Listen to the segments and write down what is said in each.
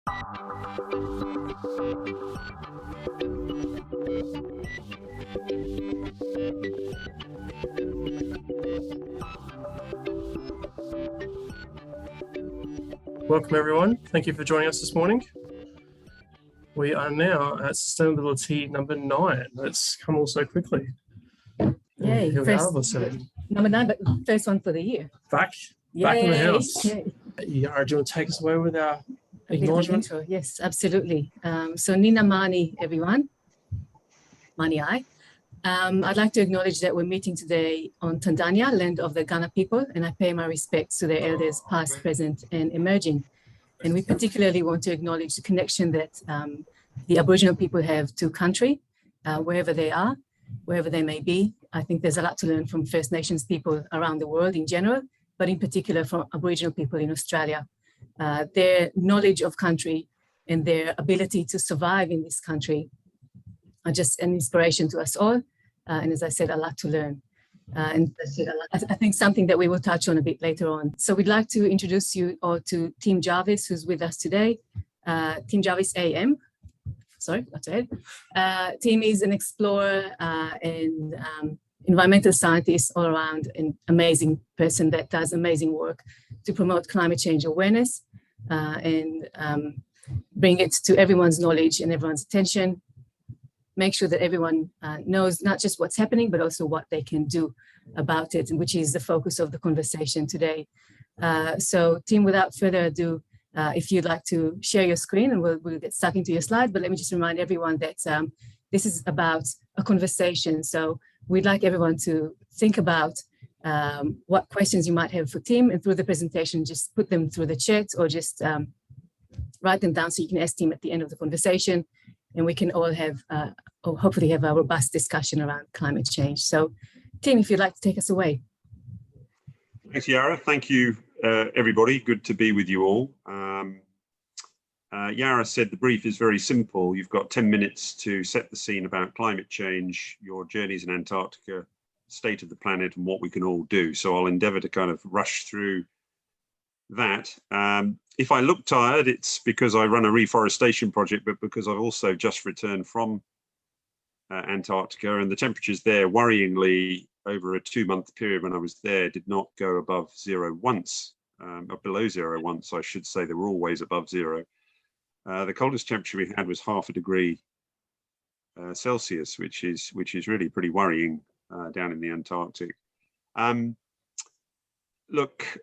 Welcome everyone. Thank you for joining us this morning. We are now at SustainabiliTEA number 9. That's come all so quickly. Yay, Here we are, let's say. number 9, but first one for the year. Back in the house. Yaara, do you want to take us away with our acknowledgement? Intro. Yes, absolutely. So Nina Mani, everyone. Mani ai. I'd like to acknowledge that we're meeting today on Tandanya, land of the Ghana people, and I pay my respects to their elders past, present, and emerging. And we particularly want to acknowledge the connection that the Aboriginal people have to country, wherever they are, wherever they may be. I think there's a lot to learn from First Nations people around the world in general, but in particular from Aboriginal people in Australia. Their knowledge of country and their ability to survive in this country are just an inspiration to us all. And as I said, a lot to learn. And I think something that we will touch on a bit later on. So we'd like to introduce you all to Tim Jarvis, who's with us today. Tim Jarvis AM. Sorry, that's it. Tim is an explorer and environmental scientist all around, an amazing person that does amazing work to promote climate change awareness and bring it to everyone's knowledge and everyone's attention. Make sure that everyone knows not just what's happening, but also what they can do about it, which is the focus of the conversation today. So Tim, without further ado, if you'd like to share your screen, and we'll get stuck into your slide, but let me just remind everyone that this is about a conversation. So we'd like everyone to think about what questions you might have for Tim, and through the presentation, just put them through the chat or just write them down so you can ask Tim at the end of the conversation. And we can all have, or hopefully have a robust discussion around climate change. So Tim, if you'd like to take us away. Thanks, Yaara. Thank you, everybody. Good to be with you all. Yaara said the brief is very simple. You've got 10 minutes to set the scene about climate change, your journeys in Antarctica, state of the planet, and what we can all do. So I'll endeavour to kind of rush through that. If I look tired, it's because I run a reforestation project, but because I've also just returned from Antarctica, and the temperatures there, worryingly, over a 2-month period when I was there, did not go above zero once, or below zero once, I should say. They were always above zero. The coldest temperature we had was 0.5 degree Celsius, which is really pretty worrying down in the Antarctic. Look,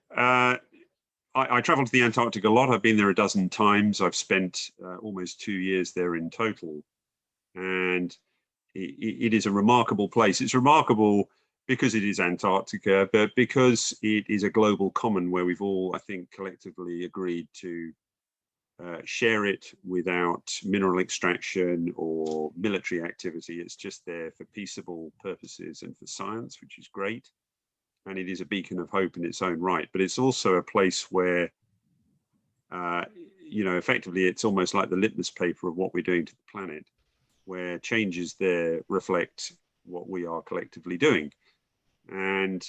I travel to the Antarctic a lot. I've been there a dozen times. I've spent almost 2 years there in total. And it is a remarkable place. It's remarkable because it is Antarctica, but because it is a global common where we've all, I think, collectively agreed to share it without mineral extraction or military activity. It's just there for peaceable purposes and for science, which is great. And it is a beacon of hope in its own right, but it's also a place where, you know, effectively it's almost like the litmus paper of what we're doing to the planet, where changes there reflect what we are collectively doing. And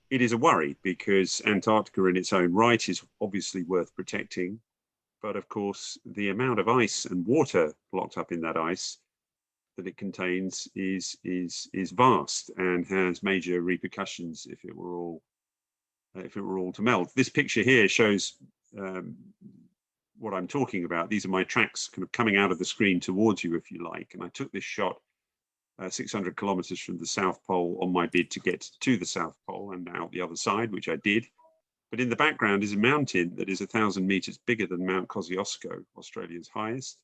it is a worry because Antarctica in its own right is obviously worth protecting, but of course the amount of ice and water locked up in that ice that it contains is vast and has major repercussions if it were all to melt. This picture here shows what I'm talking about. These are my tracks kind of coming out of the screen towards you, if you like. And I took this shot 600 kilometers from the South Pole on my bid to get to the South Pole and out the other side, which I did. But in the background is a mountain that is 1,000 meters bigger than Mount Kosciuszko, Australia's highest.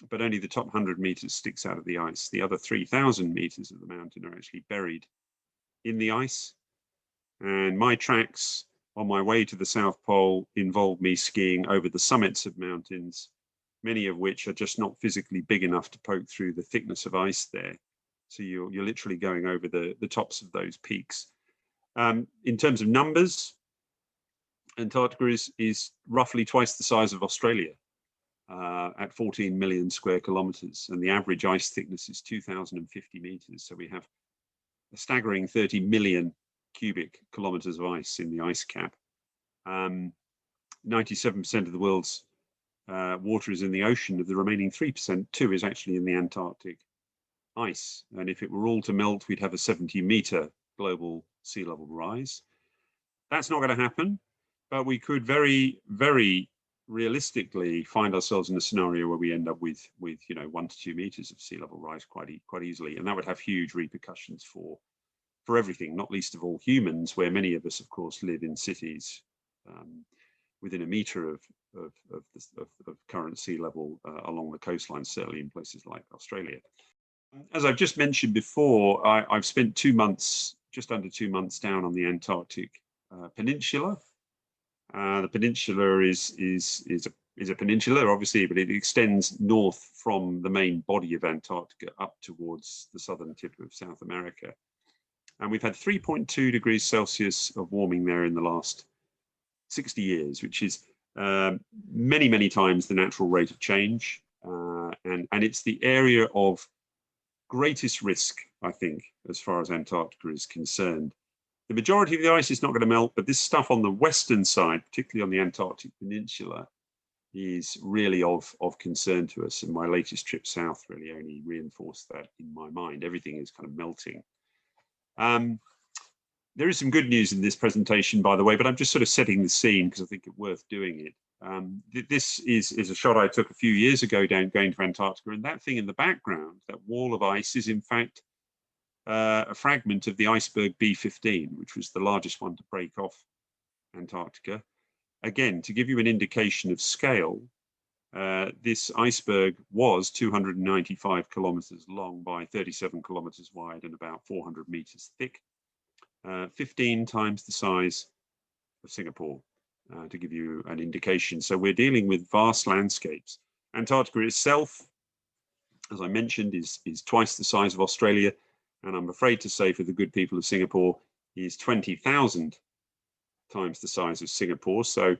But only the top 100 meters sticks out of the ice. The other 3,000 meters of the mountain are actually buried in the ice. And my tracks on my way to the South Pole involved me skiing over the summits of mountains, many of which are just not physically big enough to poke through the thickness of ice there. So you're literally going over the tops of those peaks. In terms of numbers, Antarctica is roughly twice the size of Australia. At 14 million square kilometers, and the average ice thickness is 2,050 meters. So we have a staggering 30 million cubic kilometers of ice in the ice cap. 97% of the world's water is in the ocean, of the remaining 3%, 2 is actually in the Antarctic ice. And if it were all to melt, we'd have a 70-meter global sea level rise. That's not going to happen, but we could very, very realistically find ourselves in a scenario where we end up with 1 to 2 meters of sea level rise quite easily, and that would have huge repercussions for everything, not least of all humans, where many of us, of course, live in cities within a meter of current sea level along the coastline, certainly in places like Australia. As I've just mentioned before, I've spent 2 months, just under 2 months, down on the Antarctic Peninsula. The peninsula is a peninsula, obviously, but it extends north from the main body of Antarctica up towards the southern tip of South America. And we've had 3.2 degrees Celsius of warming there in the last 60 years, which is many, many times the natural rate of change. And it's the area of greatest risk, I think, as far as Antarctica is concerned. The majority of the ice is not going to melt, but this stuff on the western side, particularly on the Antarctic Peninsula, is really of concern to us. And my latest trip south really only reinforced that in my mind. Everything is kind of melting. There is some good news in this presentation, by the way, but I'm just sort of setting the scene because I think it's worth doing it. This is a shot I took a few years ago going to Antarctica, and that thing in the background, that wall of ice, is in fact a fragment of the iceberg B-15, which was the largest one to break off Antarctica. Again, to give you an indication of scale, this iceberg was 295 kilometers long by 37 kilometers wide and about 400 meters thick, 15 times the size of Singapore, to give you an indication. So we're dealing with vast landscapes. Antarctica itself, as I mentioned, is twice the size of Australia, and I'm afraid to say, for the good people of Singapore, is 20,000 times the size of Singapore. So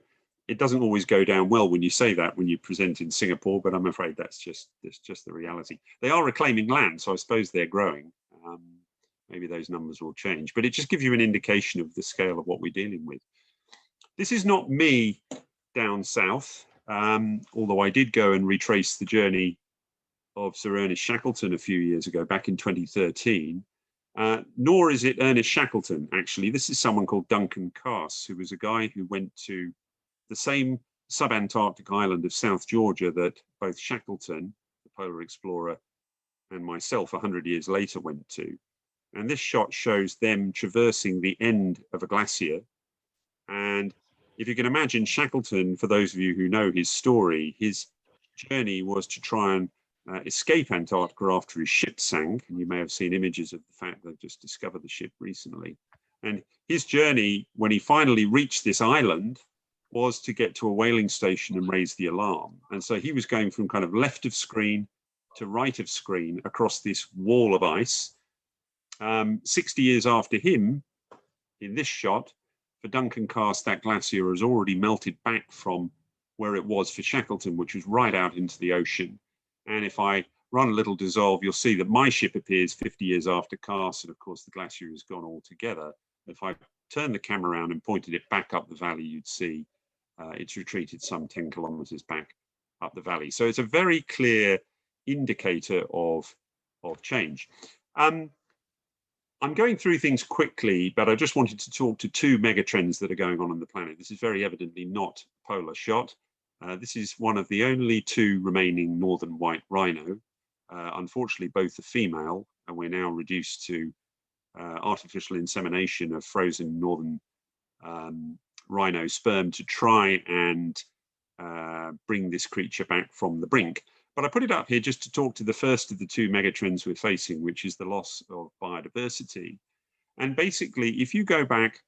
it doesn't always go down well when you say that when you present in Singapore, but I'm afraid that's just the reality. They are reclaiming land, so I suppose they're growing. Maybe those numbers will change, but it just gives you an indication of the scale of what we're dealing with. This is not me down south, although I did go and retrace the journey of Sir Ernest Shackleton a few years ago, back in 2013. Nor is it Ernest Shackleton, actually. This is someone called Duncan Cass, who was a guy who went to the same subantarctic island of South Georgia that both Shackleton, the polar explorer, and myself 100 years later went to. And this shot shows them traversing the end of a glacier. And if you can imagine, Shackleton, for those of you who know his story, his journey was to try and escape Antarctica after his ship sank. And you may have seen images of the fact they've just discovered the ship recently. And his journey, when he finally reached this island, was to get to a whaling station and raise the alarm. And so he was going from kind of left of screen to right of screen across this wall of ice. 60 years after him, in this shot, for Duncan Cass, that glacier has already melted back from where it was for Shackleton, which was right out into the ocean. And if I run a little dissolve, you'll see that my ship appears 50 years after Cass, and of course the glacier has gone altogether. If I turn the camera around and pointed it back up the valley, you'd see it's retreated some 10 kilometers back up the valley. So it's a very clear indicator of change. I'm going through things quickly, but I just wanted to talk to two megatrends that are going on the planet. This is very evidently not a polar shot. This is one of the only two remaining northern white rhino. Unfortunately, both are female, and we're now reduced to artificial insemination of frozen northern rhino sperm to try and bring this creature back from the brink. But I put it up here just to talk to the first of the two megatrends we're facing, which is the loss of biodiversity. And basically, if you go back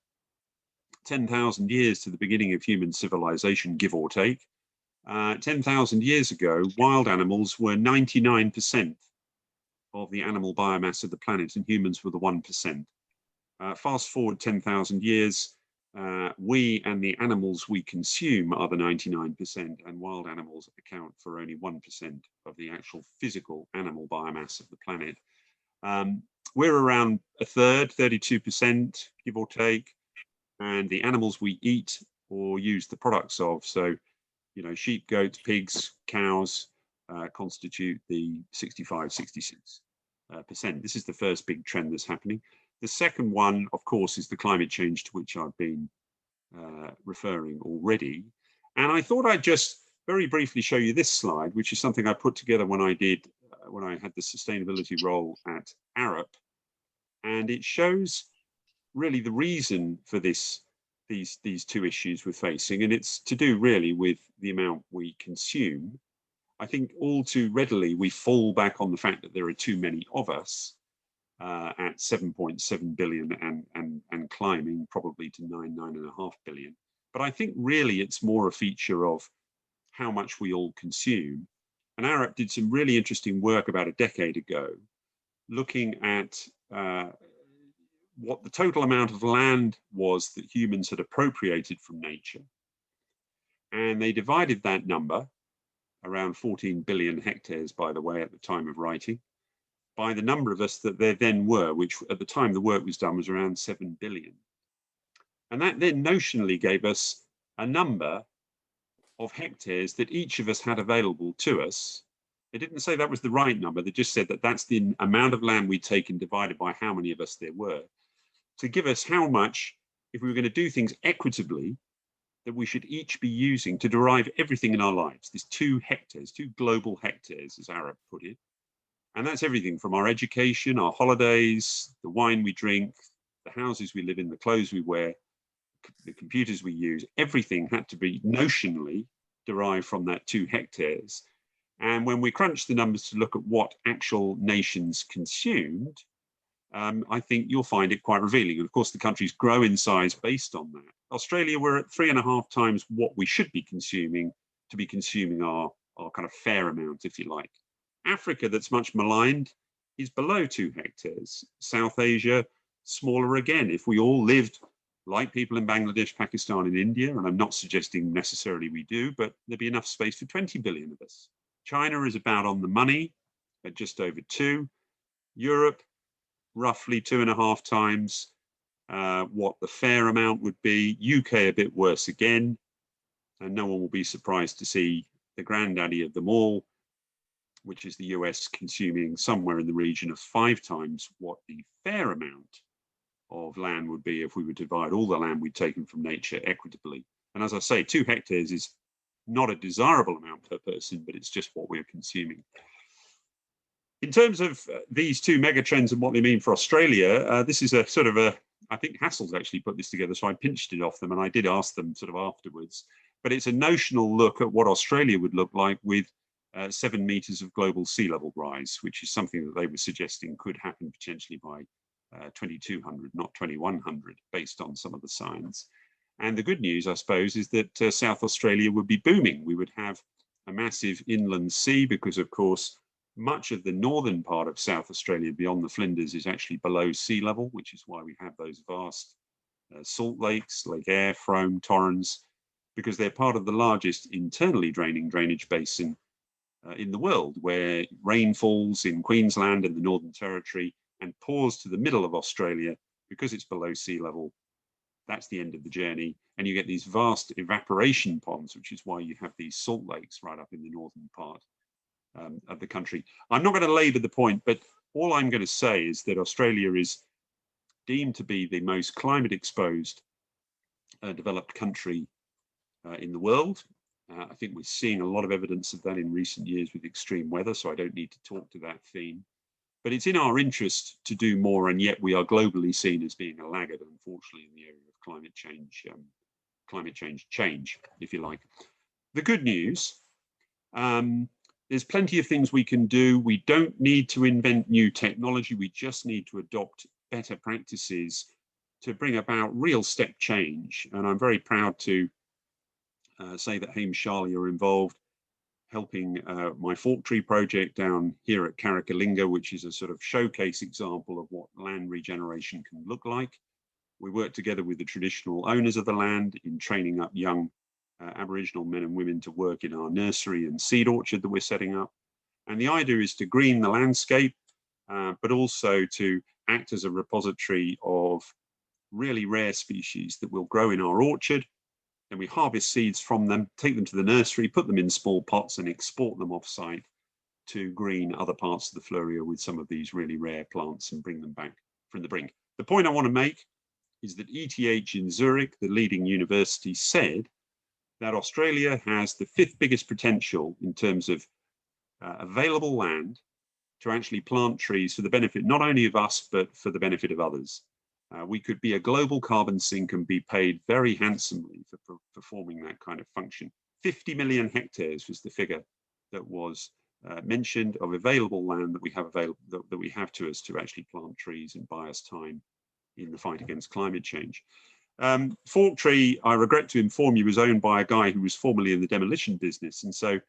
10,000 years to the beginning of human civilization, give or take, 10,000 years ago, wild animals were 99% of the animal biomass of the planet, and humans were the 1%. Fast forward 10,000 years, we and the animals we consume are the 99%, and wild animals account for only 1% of the actual physical animal biomass of the planet. We're around a third, 32%, give or take, and the animals we eat or use the products of. So you know, sheep, goats, pigs, cows constitute the 65, 66%. This is the first big trend that's happening. The second one, of course, is the climate change to which I've been referring already. And I thought I'd just very briefly show you this slide, which is something I put together when I had the sustainability role at Arup. And it shows really the reason for these two issues we're facing, and it's to do really with the amount we consume. I think all too readily we fall back on the fact that there are too many of us at 7.7 billion and climbing probably to 9.5 billion. But I think really it's more a feature of how much we all consume. And Arup did some really interesting work about a decade ago, looking at what the total amount of land was that humans had appropriated from nature. And they divided that number, around 14 billion hectares, by the way, at the time of writing, by the number of us that there then were, which at the time the work was done was around 7 billion. And that then notionally gave us a number of hectares that each of us had available to us. They didn't say that was the right number, they just said that that's the amount of land we'd taken divided by how many of us there were, to give us how much, if we were going to do things equitably, that we should each be using to derive everything in our lives. There's 2 hectares, 2 global hectares, as Arup put it. And that's everything from our education, our holidays, the wine we drink, the houses we live in, the clothes we wear, the computers we use. Everything had to be notionally derived from that 2 hectares. And when we crunch the numbers to look at what actual nations consumed, I think you'll find it quite revealing. And of course, the countries grow in size based on that. Australia, we're at 3.5 times what we should be consuming to be consuming our kind of fair amount, if you like. Africa, that's much maligned, is below 2 hectares. South Asia, smaller again. If we all lived like people in Bangladesh, Pakistan, and India, and I'm not suggesting necessarily we do, but there'd be enough space for 20 billion of us. China is about on the money at just over 2. Europe, roughly 2.5 times what the fair amount would be. UK a bit worse again, and no one will be surprised to see the granddaddy of them all, which is the US, consuming somewhere in the region of 5 times what the fair amount of land would be if we would divide all the land we'd taken from nature equitably. And as I say, 2 hectares is not a desirable amount per person, but it's just what we're consuming. In terms of these 2 megatrends and what they mean for Australia, this is a sort of I think Hassel's actually put this together, so I pinched it off them, and I did ask them sort of afterwards. But it's a notional look at what Australia would look like with 7 meters of global sea level rise, which is something that they were suggesting could happen potentially by 2200, not 2100, based on some of the signs. And the good news, I suppose, is that South Australia would be booming. We would have a massive inland sea because, of course, much of the northern part of South Australia beyond the Flinders is actually below sea level, which is why we have those vast salt lakes, Lake Eyre, Frome, Torrens, because they're part of the largest internally draining drainage basin in the world, where rain falls in Queensland and the Northern Territory and pours to the middle of Australia because it's below sea level. That's the end of the journey. And you get these vast evaporation ponds, which is why you have these salt lakes right up in the northern part of the country. I'm not going to labour the point, but all I'm going to say is that Australia is deemed to be the most climate exposed developed country in the world. I think we're seeing a lot of evidence of that in recent years with extreme weather, so I don't need to talk to that theme. But it's in our interest to do more, and yet we are globally seen as being a laggard, unfortunately, in the area of climate change, if you like. The good news, there's plenty of things we can do. We don't need to invent new technology. We just need to adopt better practices to bring about real step change. And I'm very proud to say that Sharley are involved helping my fork tree project down here at Carrickalinga, which is a sort of showcase example of what land regeneration can look like. We work together with the traditional owners of the land in training up young Aboriginal men and women to work in our nursery and seed orchard that we're setting up. And the idea is to green the landscape, but also to act as a repository of really rare species that will grow in our orchard Then we harvest seeds from them, take them to the nursery, put them in small pots and export them off-site to green other parts of the Fluria with some of these really rare plants and bring them back from the brink. The point I want to make is that ETH in Zurich, the leading university, said that Australia has the 5th biggest potential in terms of available land to actually plant trees for the benefit not only of us, but for the benefit of others. We could be a global carbon sink and be paid very handsomely for performing that kind of function. 50 million hectares was the figure that was mentioned of available land that we have that we have to us to actually plant trees and buy us time in the fight against climate change. Forktree, I regret to inform you, was owned by a guy who was formerly in the demolition business, and so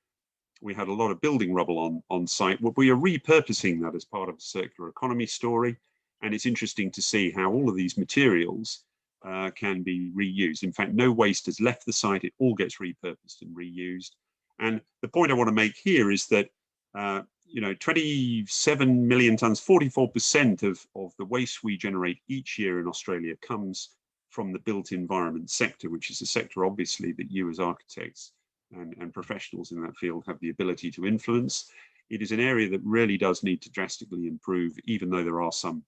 we had a lot of building rubble on site. Well, we are repurposing that as part of a circular economy story, and it's interesting to see how all of these materials can be reused. In fact, no waste has left the site; it all gets repurposed and reused. And the point I want to make here is that 27 million tons, 44% of the waste we generate each year in Australia comes from the built environment sector, which is a sector obviously that you as architects and professionals in that field have the ability to influence. It is an area that really does need to drastically improve, even though there are some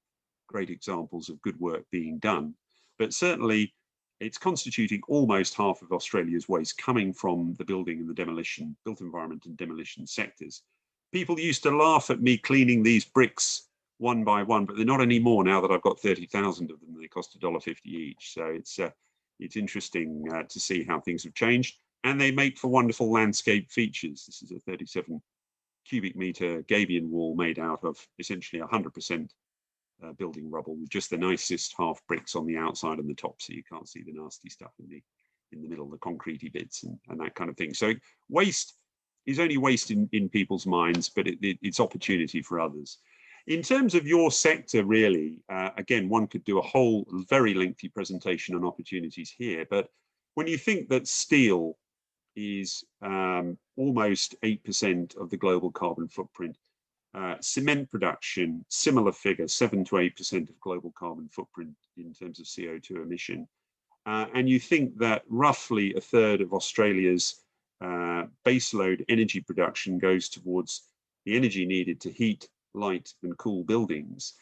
great examples of good work being done. But certainly it's constituting almost half of Australia's waste coming from the building and the demolition, built environment and demolition sectors. People used to laugh at me cleaning these bricks one by one, but they're not anymore now that I've got 30,000 of them. They cost $1.50 each. So it's interesting to see how things have changed, and they make for wonderful landscape features. This is a 37 cubic meter Gabion wall made out of essentially 100% building rubble with just the nicest half bricks on the outside and the top, so you can't see the nasty stuff in the middle, the concretey bits and that kind of thing. So waste is only waste in people's minds, but it's opportunity for others. In terms of your sector, really, again, one could do a whole very lengthy presentation on opportunities here, but when you think that steel is almost 8% of the global carbon footprint, cement production, similar figure, 7 to 8% of global carbon footprint in terms of CO2 emission, and you think that roughly a third of Australia's baseload energy production goes towards the energy needed to heat, light and cool buildings,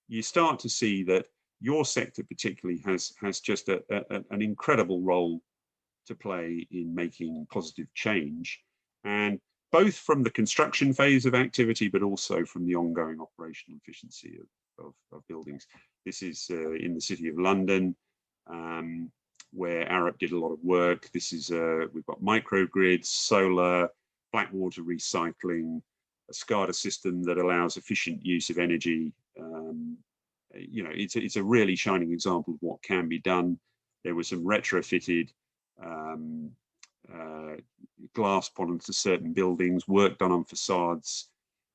you start to see that your sector particularly has just an incredible role to play in making positive change, and both from the construction phase of activity, but also from the ongoing operational efficiency of buildings. This is in the City of London, where Arup did a lot of work. This is, we've got microgrids, solar, black water recycling, a SCADA system that allows efficient use of energy. It's a really shining example of what can be done. There was some retrofitted glass put onto certain buildings, work done on facades.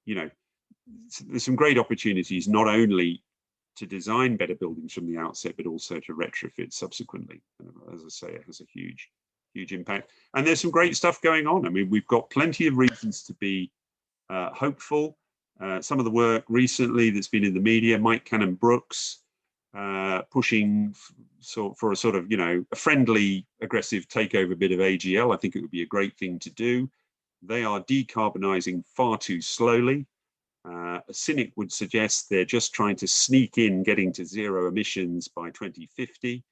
There's some great opportunities, not only to design better buildings from the outset, but also to retrofit subsequently. And as I say, it has a huge impact. And there's some great stuff going on. I mean, we've got plenty of reasons to be hopeful. Some of the work recently that's been in the media, Mike Cannon-Brookes pushing for a sort of, a friendly, aggressive takeover bid of AGL. I think it would be a great thing to do. They are decarbonising far too slowly. A cynic would suggest they're just trying to sneak in getting to zero emissions by 2050.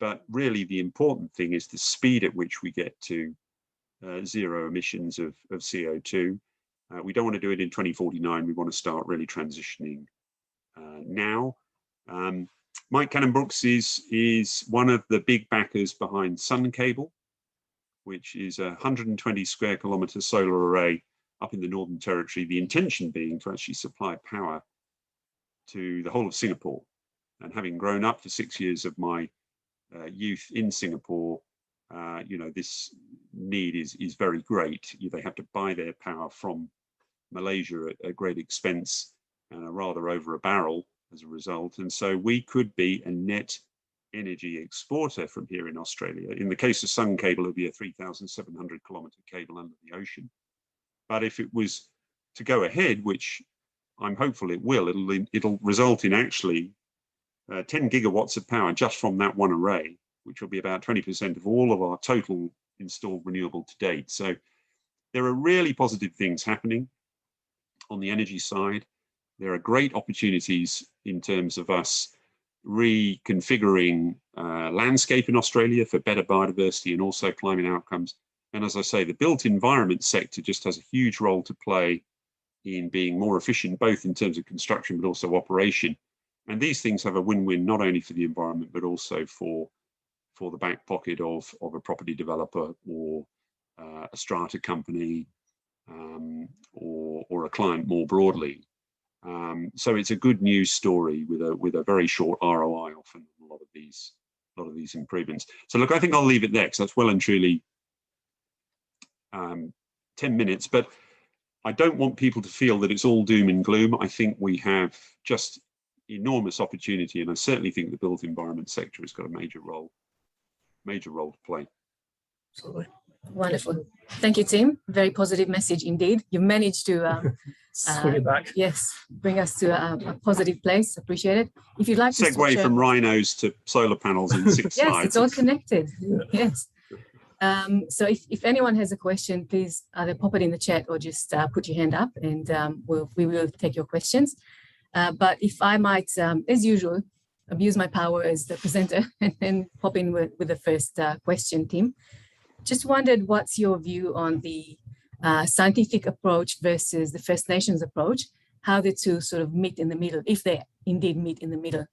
But really the important thing is the speed at which we get to zero emissions of CO2. We don't want to do it in 2049. We want to start really transitioning now. Mike Cannon-Brookes is one of the big backers behind Sun Cable, which is a 120 square kilometre solar array up in the Northern Territory, the intention being to actually supply power to the whole of Singapore. And having grown up for 6 years of my youth in Singapore, this need is very great. They have to buy their power from Malaysia at great expense and are rather over a barrel as a result. And so we could be a net energy exporter from here in Australia. In the case of Sun Cable, it would be a 3,700 kilometre cable under the ocean. But if it was to go ahead, which I'm hopeful it will, it'll result in actually 10 gigawatts of power just from that one array. which will be about 20% of all of our total installed renewable to date. So there are really positive things happening on the energy side. There are great opportunities in terms of us reconfiguring landscape in Australia for better biodiversity and also climate outcomes. And as I say, the built environment sector just has a huge role to play in being more efficient, both in terms of construction, but also operation. And these things have a win-win, not only for the environment, but also for the back pocket of a property developer or a strata company or a client more broadly. So it's a good news story with a very short ROI often, a lot of these improvements. So look, I think I'll leave it there because that's well and truly 10 minutes, but I don't want people to feel that it's all doom and gloom. I think we have just enormous opportunity, and I certainly think the built environment sector has got a major role to play. Absolutely. Wonderful. Thank you, Tim. Very positive message indeed. You managed to swing it back. Yes, bring us to a positive place. Appreciate it. If you'd like to segue from rhinos to solar panels in 6 yes, slides. it's all connected. Yes. So if anyone has a question, please either pop it in the chat or just put your hand up, and we will take your questions. But if I might, as usual, abuse my power as the presenter and then pop in with the first question, Tim. Just wondered, what's your view on the scientific approach versus the First Nations approach, how the two sort of meet in the middle, if they indeed meet in the middle,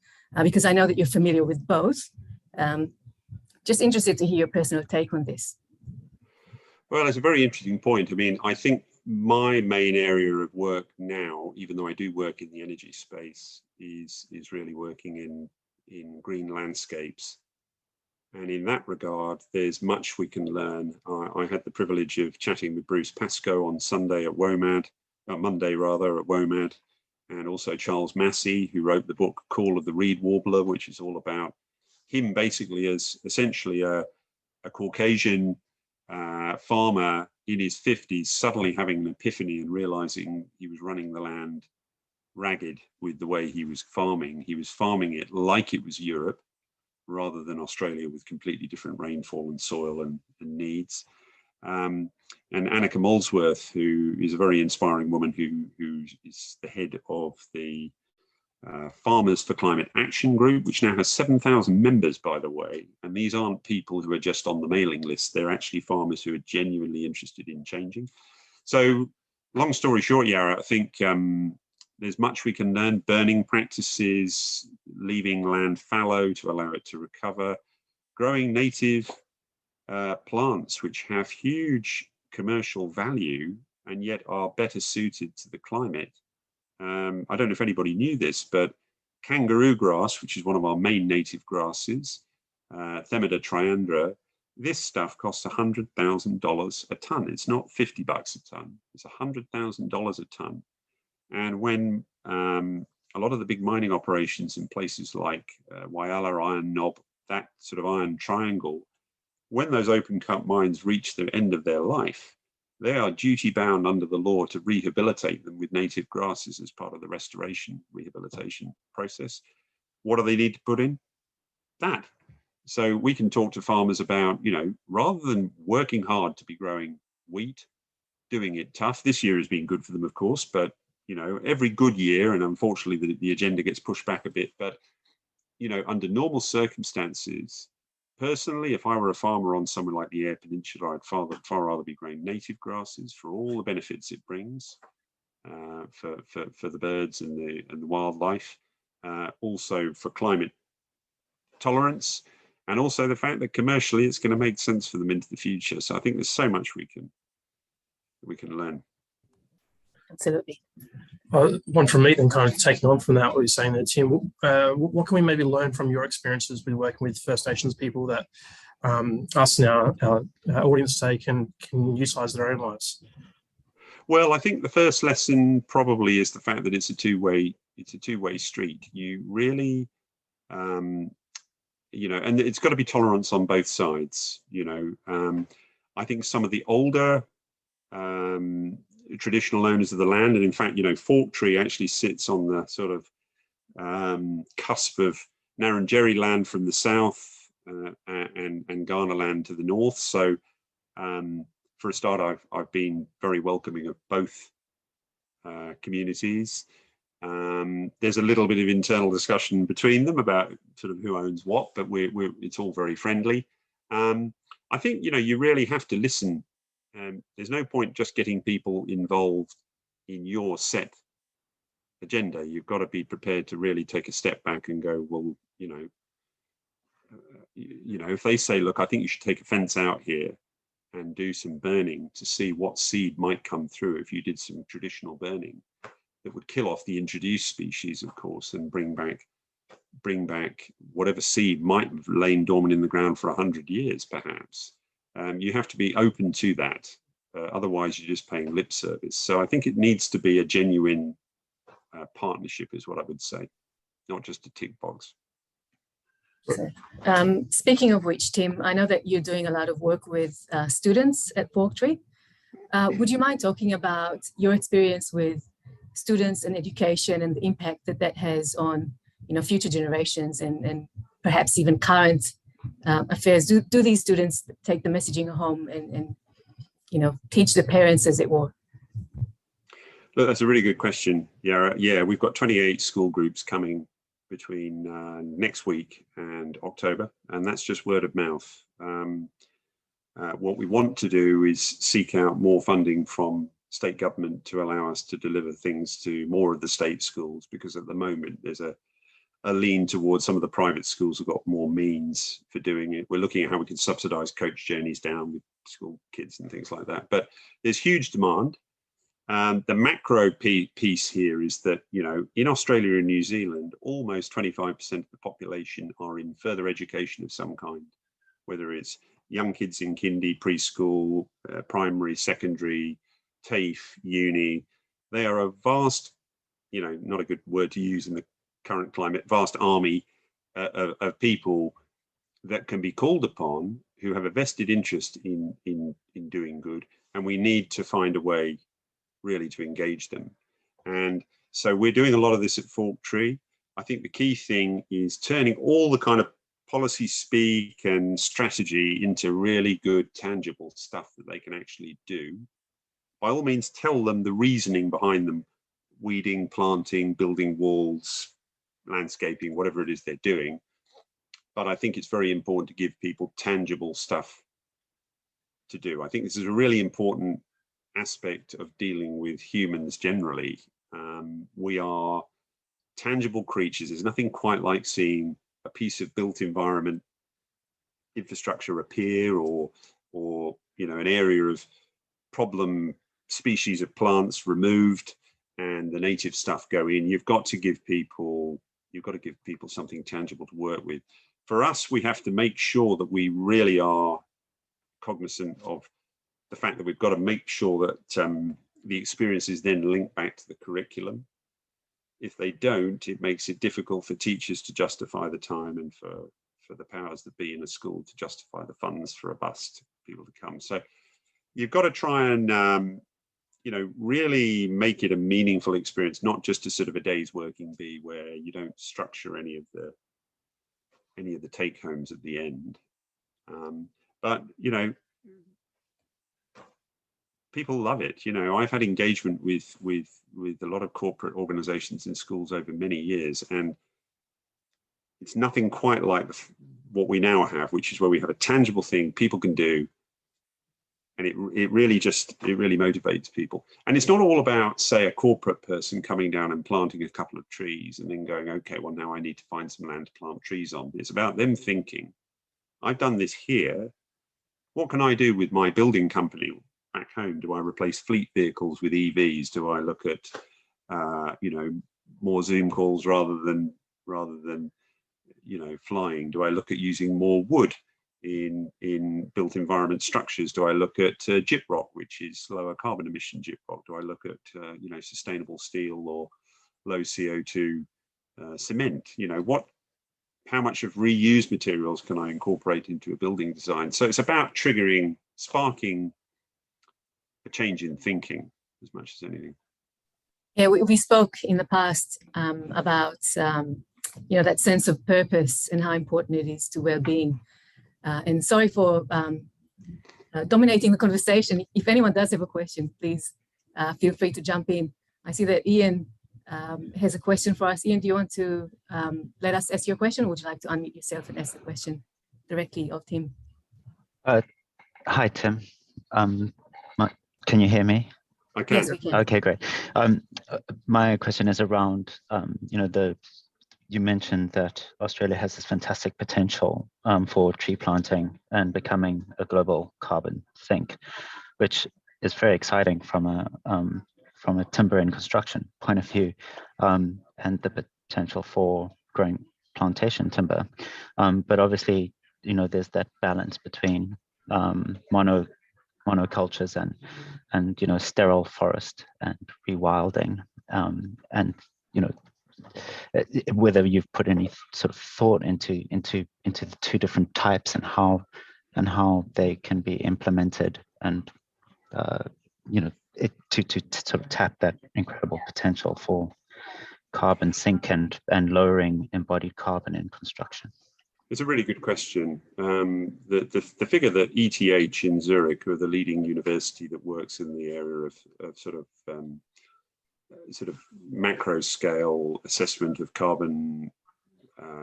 because I know that you're familiar with both. Just interested to hear your personal take on this. Well, it's a very interesting point. I mean, I think my main area of work now, even though I do work in the energy space, is really working in green landscapes. And in that regard, there's much we can learn. I had the privilege of chatting with Bruce Pascoe on Monday at WOMAD, and also Charles Massey, who wrote the book Call of the Reed Warbler, which is all about him basically as essentially a Caucasian farmer in his 50s, suddenly having an epiphany and realizing he was running the land ragged with the way he was farming. He was farming it like it was Europe, rather than Australia, with completely different rainfall and soil and needs. And Annika Molesworth, who is a very inspiring woman, who is the head of the Farmers for Climate Action Group, which now has 7,000 members, by the way. And these aren't people who are just on the mailing list. They're actually farmers who are genuinely interested in changing. So long story short, Yaara, I think there's much we can learn. Burning practices, leaving land fallow to allow it to recover, growing native plants which have huge commercial value and yet are better suited to the climate. I don't know if anybody knew this, but kangaroo grass, which is one of our main native grasses, Themida triandra, this stuff costs $100,000 a ton. It's not $50 a ton, it's $100,000 a ton. And when a lot of the big mining operations in places like Whyalla, Iron Knob, that sort of iron triangle, when those open cut mines reach the end of their life, they are duty bound under the law to rehabilitate them with native grasses as part of the restoration rehabilitation process. What do they need to put in? That. So we can talk to farmers about, rather than working hard to be growing wheat, doing it tough. This year has been good for them, of course, but every good year, and unfortunately the agenda gets pushed back a bit, but under normal circumstances, personally, if I were a farmer on somewhere like the Eyre Peninsula, I'd far rather be growing native grasses for all the benefits it brings for the birds and the wildlife, also for climate tolerance, and also the fact that commercially it's going to make sense for them into the future. So I think there's so much we can learn. Absolutely. One from me then, kind of taking on from that, what you're saying there, Tim, what can we maybe learn from your experiences with working with First Nations people that us and our audience today can utilise their own lives? Well, I think the first lesson probably is the fact that it's a two-way street. You really, and it's got to be tolerance on both sides. I think some of the older traditional owners of the land, and in fact, Forktree actually sits on the sort of cusp of Narrandjeri land from the south, and Ghana land to the north. So for a start, I've been very welcoming of both communities. There's a little bit of internal discussion between them about sort of who owns what, but it's all very friendly. I think, you really have to listen. There's no point just getting people involved in your set agenda. You've got to be prepared to really take a step back and go, well, if they say, look, I think you should take a fence out here and do some burning to see what seed might come through if you did some traditional burning that would kill off the introduced species, of course, and bring back whatever seed might have lain dormant in the ground for 100 years, perhaps. You have to be open to that. Otherwise, you're just paying lip service. So I think it needs to be a genuine partnership, is what I would say, not just a tick box. Speaking of which, Tim, I know that you're doing a lot of work with students at Fork Tree. Would you mind talking about your experience with students and education and the impact that has on future generations and perhaps even current affairs? Do these students take the messaging home and teach the parents, as it were? Look, that's a really good question, Yaara. Yeah, we've got 28 school groups coming between next week and October, and that's just word of mouth. What we want to do is seek out more funding from state government to allow us to deliver things to more of the state schools, because at the moment there's a lean towards some of the private schools have got more means for doing it. We're looking at how we can subsidize coach journeys down with school kids and things like that, but there's huge demand. The macro piece here is that, in Australia and New Zealand, almost 25% of the population are in further education of some kind, whether it's young kids in kindy, preschool, primary, secondary, TAFE, uni. They are a vast, not a good word to use in the current climate, vast army of people that can be called upon who have a vested interest in doing good. And we need to find a way really to engage them. And so we're doing a lot of this at Fork Tree. I think the key thing is turning all the kind of policy speak and strategy into really good, tangible stuff that they can actually do. By all means, tell them the reasoning behind them: weeding, planting, building walls, landscaping, whatever it is they're doing. But I think it's very important to give people tangible stuff to do. I think this is a really important aspect of dealing with humans generally. We are tangible creatures. There's nothing quite like seeing a piece of built environment infrastructure appear, or an area of problem species of plants removed and the native stuff go in. You've got to give people something tangible to work with. For us, we have to make sure that we really are cognizant of the fact that we've got to make sure that the experiences then link back to the curriculum. If they don't, it makes it difficult for teachers to justify the time and for the powers that be in a school to justify the funds for a bus to people to come. So you've got to try and really make it a meaningful experience, not just a sort of a day's working bee where you don't structure any of the take homes at the end. But people love it. I've had engagement with a lot of corporate organizations in schools over many years, and it's nothing quite like what we now have, which is where we have a tangible thing people can do, and it really motivates people. And it's not all about, say, a corporate person coming down and planting a couple of trees and then going, okay, well, now I need to find some land to plant trees on. It's about them thinking, I've done this here. What can I do with my building company back home? Do I replace fleet vehicles with EVs? Do I look at more Zoom calls rather than flying? Do I look at using more wood in built environment structures? Do I look at gyprock, which is lower carbon emission gyprock? Do I look at sustainable steel or low CO2 cement? How much of reused materials can I incorporate into a building design? So it's about sparking a change in thinking as much as anything. Yeah, we spoke in the past about that sense of purpose and how important it is to well-being. And sorry for dominating the conversation. If anyone does have a question, please feel free to jump in. I see that Ian has a question for us. Ian, do you want to let us ask your question, or would you like to unmute yourself and ask the question directly of Tim? Hi, Tim. Can you hear me? I can. Yes, we can. Okay, great. My question is around, you mentioned that Australia has this fantastic potential for tree planting and becoming a global carbon sink, which is very exciting from a timber and construction point of view, and the potential for growing plantation timber. But obviously, there's that balance between monocultures and sterile forest and rewilding, and whether you've put any sort of thought into the two different types and how they can be implemented, and to sort of tap that incredible potential for carbon sink and lowering embodied carbon in construction. It's a really good question. The figure that ETH in Zurich, who are the leading university that works in the area of sort of macro scale assessment of carbon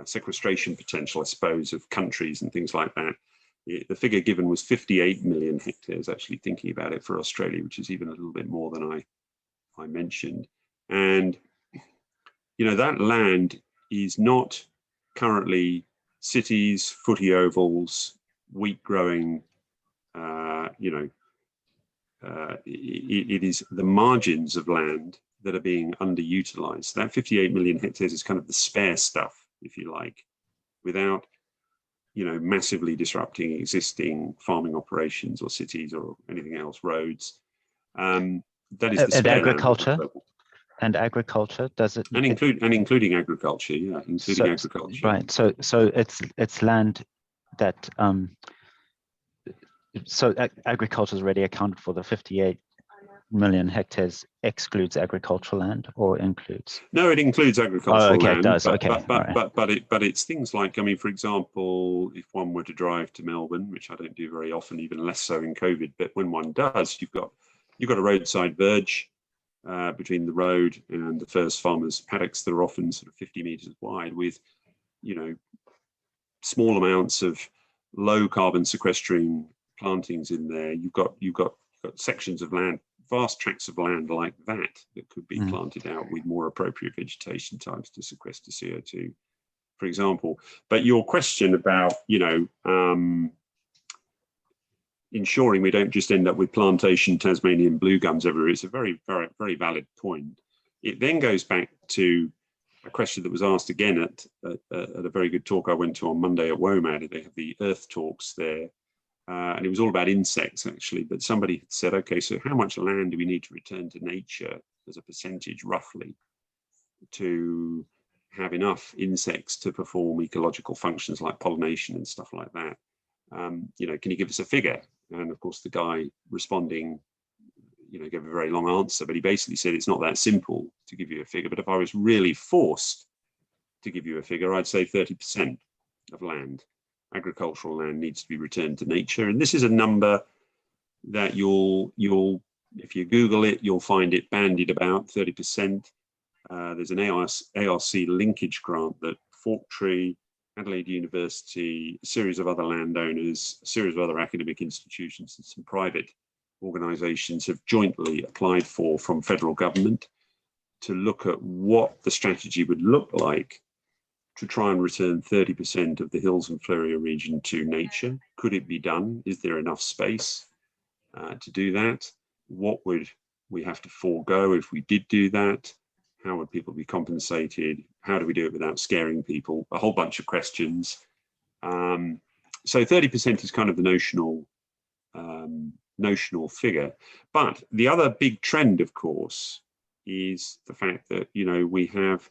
sequestration potential, I suppose, of countries and things like that. The figure given was 58 million hectares, actually thinking about it for Australia, which is even a little bit more than I mentioned. And, that land is not currently cities, footy ovals, wheat growing, it is the margins of land that are being underutilized. That 58 million hectares is kind of the spare stuff, if you like, without, massively disrupting existing farming operations or cities or anything else, roads. That is the spare agriculture. land. And agriculture, does it? And including agriculture, yeah, agriculture. Right. So it's land that so agriculture is already accounted for. The 58 million hectares excludes agricultural land, or includes? No, it includes agricultural land. It does. But it's things like, for example, if one were to drive to Melbourne, which I don't do very often, even less so in COVID, but when one does, you've got a roadside verge between the road and the first farmers' paddocks that are often sort of 50 meters wide, with small amounts of low carbon sequestering plantings in there. You've got sections of land, vast tracts of land like that could be planted out with more appropriate vegetation types to sequester CO2, for example. But your question about ensuring we don't just end up with plantation Tasmanian blue gums everywhere is a very, very, very valid point. It then goes back to a question that was asked again at a very good talk I went to on Monday at WOMAD. They have the Earth Talks there, and it was all about insects, actually. But somebody said, okay, so how much land do we need to return to nature as a percentage, roughly, to have enough insects to perform ecological functions like pollination and stuff like that? Can you give us a figure? And of course, the guy responding, gave a very long answer, but he basically said it's not that simple to give you a figure. But if I was really forced to give you a figure, I'd say 30% of land, agricultural land, needs to be returned to nature. And this is a number that you'll if you Google it, you'll find it bandied about 30%. There's an ARC linkage grant that Forktree, Adelaide University, a series of other landowners, a series of other academic institutions, and some private organisations have jointly applied for from federal government to look at what the strategy would look like to try and return 30% of the Hills and Fleurieu region to nature. Could it be done? Is there enough space to do that? What would we have to forego if we did do that? How would people be compensated? How do we do it without scaring people? A whole bunch of questions. So 30% is kind of the notional figure. But the other big trend, of course, is the fact that, we have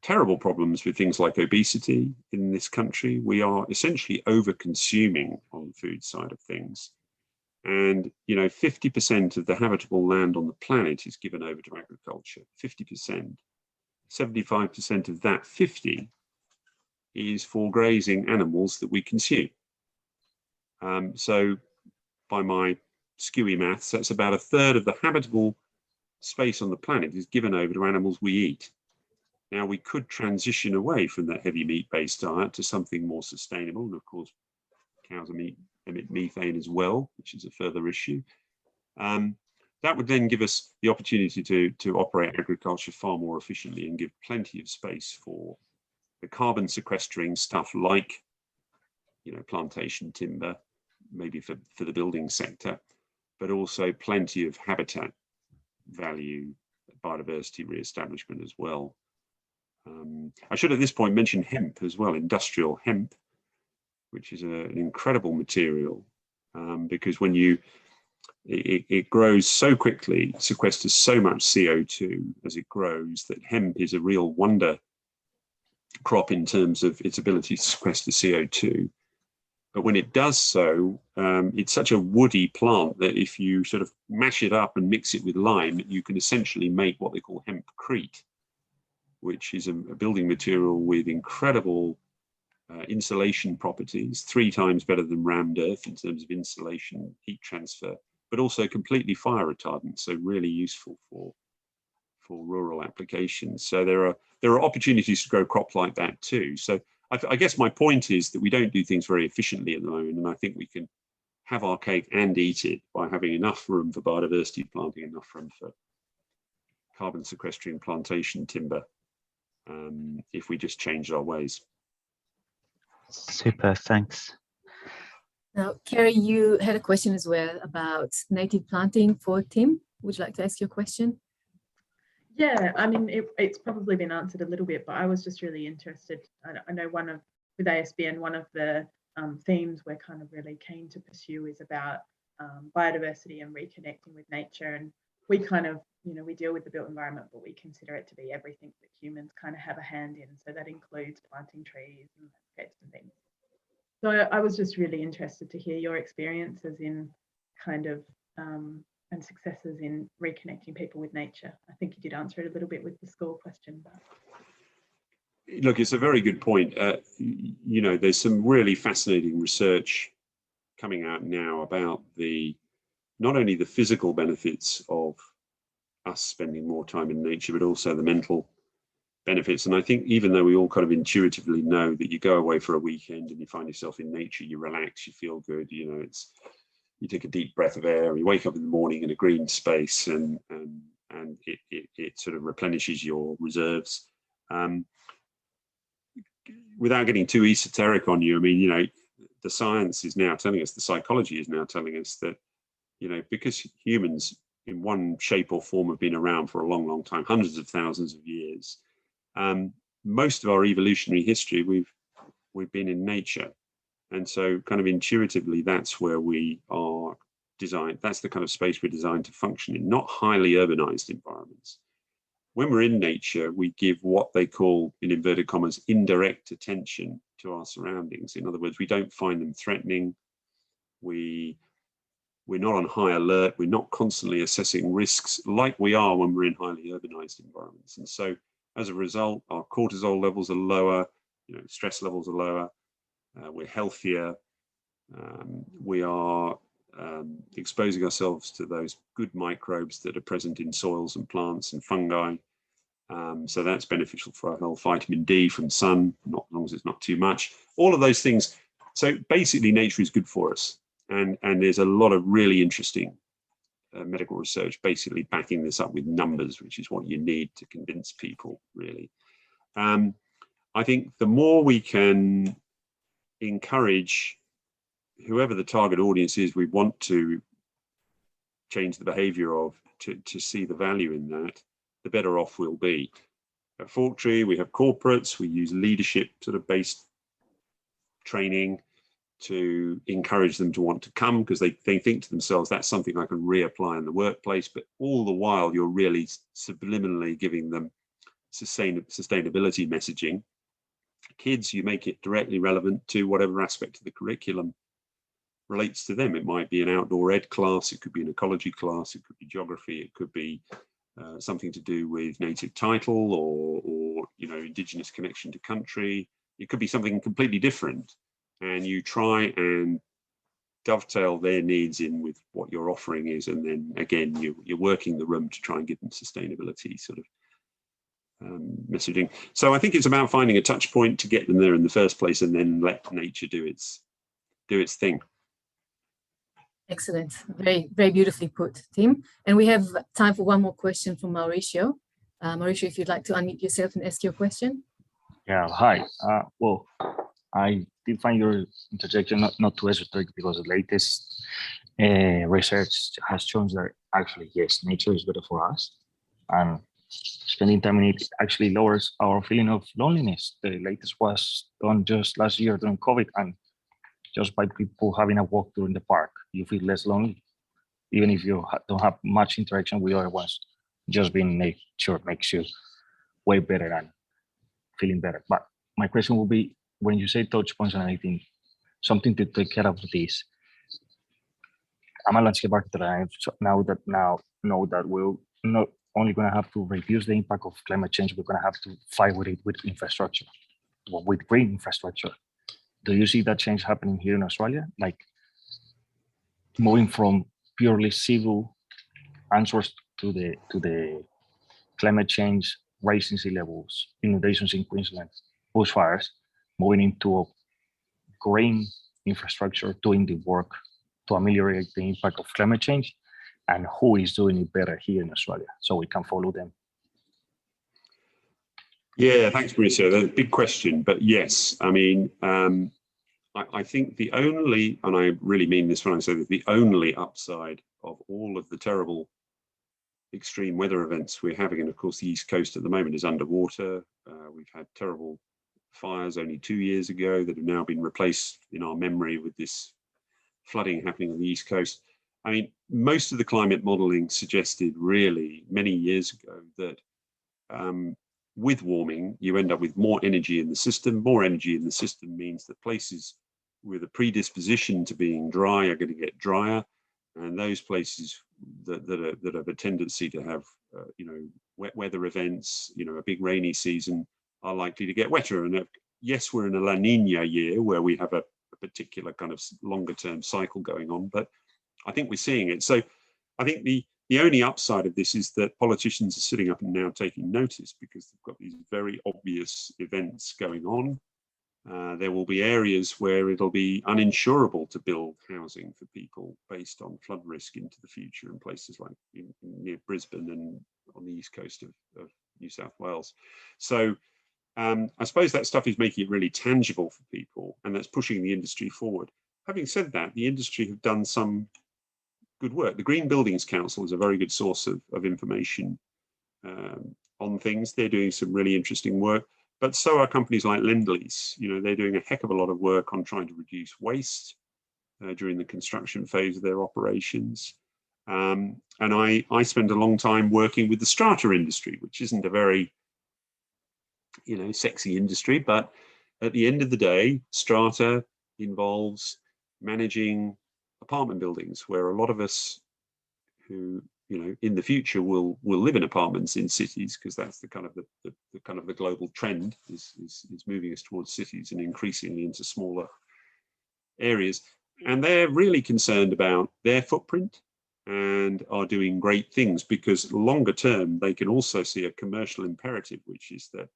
terrible problems with things like obesity in this country. We are essentially over-consuming on the food side of things. And, 50% of the habitable land on the planet is given over to agriculture, 50%. 75% of that 50 is for grazing animals that we consume. So by my skewy maths, that's about a third of the habitable space on the planet is given over to animals we eat. Now, we could transition away from that heavy meat-based diet to something more sustainable. And of course, cows emit methane as well, which is a further issue. That would then give us the opportunity to operate agriculture far more efficiently and give plenty of space for the carbon sequestering stuff like, plantation timber, maybe for the building sector, but also plenty of habitat value, biodiversity re-establishment as well. I should at this point mention hemp as well, industrial hemp, which is an incredible material because when it grows so quickly, sequesters so much CO2 as it grows, that hemp is a real wonder crop in terms of its ability to sequester CO2. But when it does so, it's such a woody plant that if you sort of mash it up and mix it with lime, you can essentially make what they call hempcrete, which is a building material with incredible insulation properties, 3 times better than rammed earth in terms of insulation, heat transfer, but also completely fire retardant, so really useful for rural applications. So there are opportunities to grow crops like that too. So I guess my point is that we don't do things very efficiently at the moment, and I think we can have our cake and eat it by having enough room for biodiversity planting, enough room for carbon sequestering plantation timber, if we just change our ways. Super, thanks. Now, Kerry, you had a question as well about native planting for Tim. Would you like to ask your question? Yeah, I mean, it's probably been answered a little bit, but I was just really interested. I know with ASBN, one of the themes we're kind of really keen to pursue is about biodiversity and reconnecting with nature. And we kind of, we deal with the built environment, but we consider it to be everything that humans kind of have a hand in. So that includes planting trees and landscapes and things. So I was just really interested to hear your experiences in kind of and successes in reconnecting people with nature. I think you did answer it a little bit with the school question. But... Look, it's a very good point. There's some really fascinating research coming out now about not only the physical benefits of us spending more time in nature, but also the mental benefits. And I think even though we all kind of intuitively know that you go away for a weekend and you find yourself in nature, you relax, you feel good, you take a deep breath of air, you wake up in the morning in a green space, and it sort of replenishes your reserves. Without getting too esoteric on you, I mean, the science is now telling us, the psychology is now telling us that, because humans in one shape or form have been around for a long, long time, hundreds of thousands of years, most of our evolutionary history, we've been in nature. And so kind of intuitively, that's where we are designed. That's the kind of space we're designed to function in, not highly urbanized environments. When we're in nature, we give what they call, in inverted commas, indirect attention to our surroundings. In other words, we don't find them threatening. We're not on high alert. We're not constantly assessing risks like we are when we're in highly urbanized environments. And so as a result, our cortisol levels are lower, stress levels are lower. We're healthier. We are exposing ourselves to those good microbes that are present in soils and plants and fungi. So that's beneficial for our health. Vitamin D from sun, not as long as it's not too much. All of those things. So basically, nature is good for us. And there's a lot of really interesting medical research basically backing this up with numbers, which is what you need to convince people, really. I think the more we can encourage whoever the target audience is we want to change the behavior of to see the value in that, the better off we'll be. At Forktree, we have corporates, we use leadership sort of based training to encourage them to want to come, because they think to themselves, that's something I can reapply in the workplace. But all the while, you're really subliminally giving them sustainability messaging. Kids, you make it directly relevant to whatever aspect of the curriculum relates to them. It might be an outdoor ed class, it could be an ecology class, it could be geography, it could be something to do with native title or you know, indigenous connection to country. It could be something completely different, and you try and dovetail their needs in with what your offering is, and then again you're working the room to try and give them sustainability sort of messaging. So I think it's about finding a touch point to get them there in the first place, and then let nature do its thing. Excellent. Very, very beautifully put, Tim. And we have time for one more question from Mauricio. Mauricio, if you'd like to unmute yourself and ask your question. Yeah, hi. Well, I did find your interjection not too esoteric, because the latest research has shown that actually, yes, nature is better for us. And spending time in it actually lowers our feeling of loneliness. The latest was done just last year during COVID, and just by people having a walk during the park, you feel less lonely, even if you don't have much interaction with other ones. Just being in nature makes you way better and feeling better. But my question will be, when you say touch points and anything, something to take care of this. I'm a landscape architect, and I know that we're not only going to have to reduce the impact of climate change, we're going to have to fight with it with infrastructure, with green infrastructure. Do you see that change happening here in Australia? Like moving from purely civil answers to the climate change, rising sea levels, inundations in Queensland, bushfires, moving into a green infrastructure, doing the work to ameliorate the impact of climate change, and who is doing it better here in Australia, so we can follow them? Yeah, thanks, Mauricio. That's a big question, but yes, I mean, I think the only, and I really mean this when I say that, the only upside of all of the terrible extreme weather events we're having, and of course the East Coast at the moment is underwater. We've had terrible fires only 2 years ago that have now been replaced in our memory with this flooding happening on the East Coast. I mean, most of the climate modeling suggested really many years ago that with warming, you end up with more energy in the system. More energy in the system means that places with a predisposition to being dry are going to get drier, and those places that have a tendency to have wet weather events, a big rainy season, are likely to get wetter. And yes, we're in a La Nina year where we have a particular kind of longer term cycle going on, but I think we're seeing it. So I think the only upside of this is that politicians are sitting up and now taking notice, because they've got these very obvious events going on. There will be areas where it'll be uninsurable to build housing for people based on flood risk into the future, in places like near Brisbane and on the east coast of New South Wales. So I suppose that stuff is making it really tangible for people, and that's pushing the industry forward. Having said that, the industry have done some good work. The Green Buildings Council is a very good source of information on things. They're doing some really interesting work, but so are companies like Lendlease. They're doing a heck of a lot of work on trying to reduce waste during the construction phase of their operations. And I spent a long time working with the strata industry, which isn't a very sexy industry, but at the end of the day, strata involves managing apartment buildings, where a lot of us who in the future will live in apartments in cities, because that's the kind of the global trend is moving us towards cities and increasingly into smaller areas. And they're really concerned about their footprint and are doing great things, because longer term they can also see a commercial imperative, which is that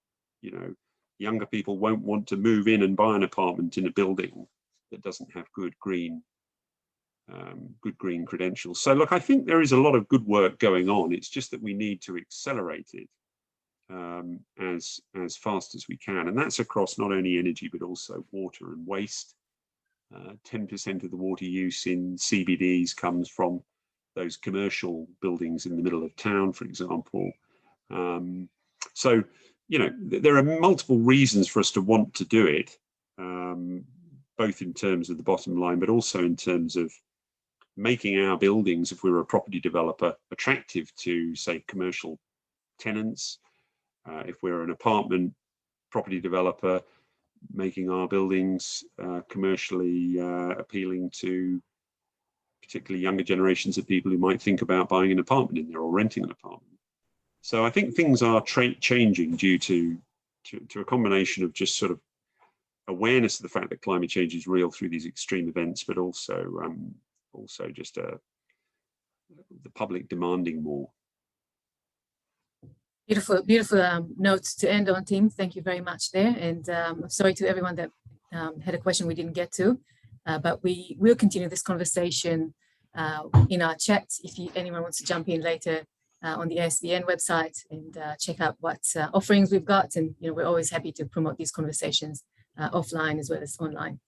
younger people won't want to move in and buy an apartment in a building that doesn't have good green credentials. So look, I think there is a lot of good work going on. It's just that we need to accelerate it as fast as we can, and that's across not only energy but also water and waste. 10% of the water use in CBDs comes from those commercial buildings in the middle of town, for example. So there are multiple reasons for us to want to do it, both in terms of the bottom line, but also in terms of making our buildings, if we're a property developer, attractive to, say, commercial tenants. If we're an apartment property developer, making our buildings commercially appealing to particularly younger generations of people who might think about buying an apartment in there or renting an apartment. So I think things are changing due to to a combination of just sort of awareness of the fact that climate change is real through these extreme events, but also just the public demanding more. Beautiful, beautiful notes to end on, Tim. Thank you very much there. And sorry to everyone that had a question we didn't get to, but we will continue this conversation in our chat if anyone wants to jump in later on the ASBN website and check out what offerings we've got. And we're always happy to promote these conversations offline as well as online.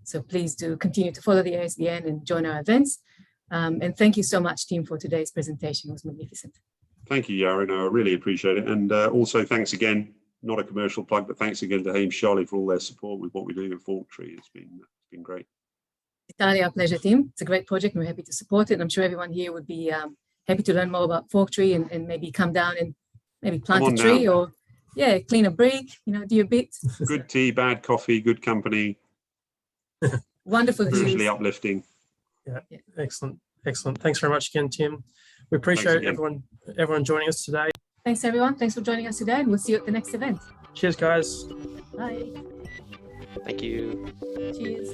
So please do continue to follow the ASBN and join our events. And thank you so much, Tim, for today's presentation. It was magnificent. Thank you, Yaara. No, I really appreciate it. And also thanks again, not a commercial plug, but thanks again to Haim, Sharley for all their support with what we're doing at Falktree. It's been great. It's entirely our pleasure, Tim. It's a great project and we're happy to support it. And I'm sure everyone here would be happy to learn more about Falktree and maybe come down and maybe plant a tree or clean a brig, do your bit. Good tea, bad coffee, good company. Wonderful views. Hugely uplifting. Yeah, excellent. Thanks very much again, Tim. We appreciate everyone joining us today. Thanks, everyone. Thanks for joining us today, and we'll see you at the next event. Cheers, guys. Bye. Thank you. Cheers.